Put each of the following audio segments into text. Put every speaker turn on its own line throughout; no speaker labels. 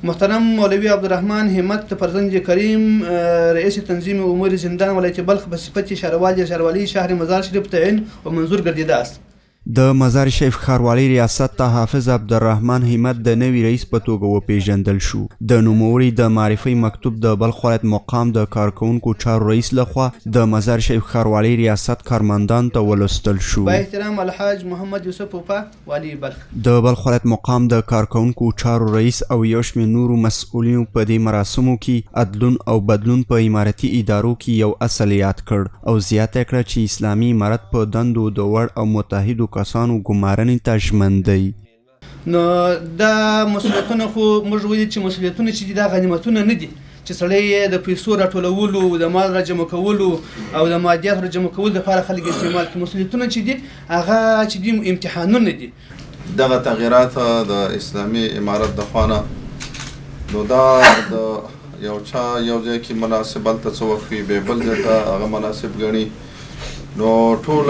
محترم مولوی عبدالرحمن همت فرزند کریم رئیس تنظیم امور زندان ولایت بلخ به صفت شهرولی شهر مزار شریف تعیین و منظور گردیده است.
د مزار شریف ښاروالۍ ریاست ته حافظ عبدالرحمن همت د نوي رئیس په توګه وپېژندل شو. د نوموړي د معرفۍ مکتوب د بلخ ولایت مقام د کارکوونکو چارو رئیس لخوا د مزار شریف ښاروالۍ ریاست کارمندانو ته ولوستل شو.
با احترام الحاج محمد یوسف پوپا والی بلخ.
د بلخ ولایت مقام د کارکوونکو چارو رئیس او یو شمېر نورو مسؤلینو په دې مراسمو کې عدلون او بدلون په امارتي ادارو کې یو اصل یاد کړ او زیاته کړه چې اسلامي امارت په دندو د وړ او متحدو کسانو ګمارنې ته ژمن دی.
نو دا مسؤلیتونه خو موږ ویلي چې مسؤلیتونه چې دي دا غنیمتونه نه دي چې سړی یې د پیسو راټولولو د مال راجمع کولو او د مادیاتو راجمع کولو دپاره خلک استعمال کړي. مسؤلیتونه چې دي هغه چې دي امتحانونه دي.
دغه تغییرات د اسلامي امارت د خوا نه نو دا د یو چا یو ځای کې مناسب هلته څه وخت وي بیا بل ځای ته هغه مناسب ګڼي. نو ټول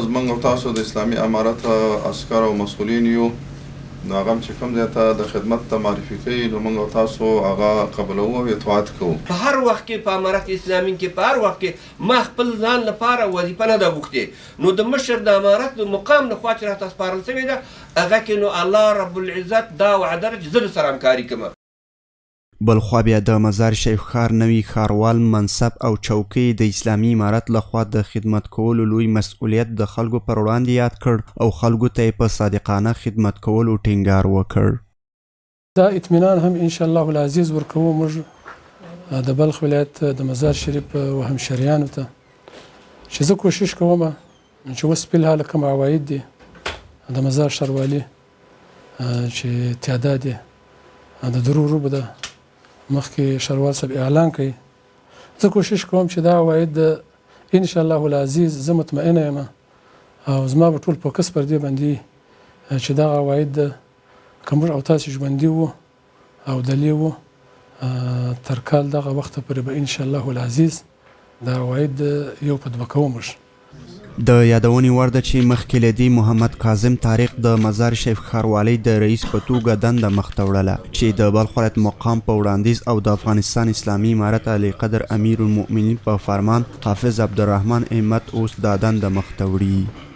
زموږ او تاسو د اسلامي امارت عسکر او مسؤلین یو نو هغه هم چې کوم ځای ته د خدمت ته معرفي کوي نو موږ او تاسو هغه قبلوو او اطاعت کوو.
په هر وخت کې په امارت اسلامي کې په هر وخت کې ما خپل ځان لپاره وظیفه نه ده غوښتې نو د مشر د امارت د مقام لخوا چې راته سپارل شوې ده هغه کې نو الله رب العزت دا وعده ده چې زه درسره همکاري کوم.
بلخوا بیا د مزار شریف ښار نوي ښاروال منصب او چوکۍ د اسلامي امارت لخوا د خدمت کولو لوی مسؤلیت د خلکو پر وړاندې یاد کړ او خلکو ته یې په صادقانه خدمت کولو ټینګار وکړ.
دا اطمینان هم ان شاء الله العزیز ورکوو موږ د بلخ ولایت د مزار شریف و همشریانو ته چې زه کوشش کوم چې اوس فلحال کوم عواید دي د مزار ښاروالي چې تعداد یې د درو روبه ده مخکې ښاروال صاحب اعلان کوي. زه کوشش کوم چې دا عواید ان شاء الله العزیز زه مطمئنه یم او زما به ټول فوکس پر دې باندې چې دغه عواید که موږ او تاسې ژوندي وو او دلې وو تر کال دغه وخته پورې به ان شاء الله العزیز دا عواید یو په دوه کوو موږ.
د یادونې وړ ده چې مخکې له دې محمد کاظم طارق د مزار شریف ښاروالۍ د رئیس په توګه دنده مخته وړله چې د بلخ ولایت مقام په وړاندیز او د افغانستان اسلامي امارت علی قدر امیر المؤمنین په فرمان حافظ عبدالرحمن همت اوس دا دنده مخته وړي.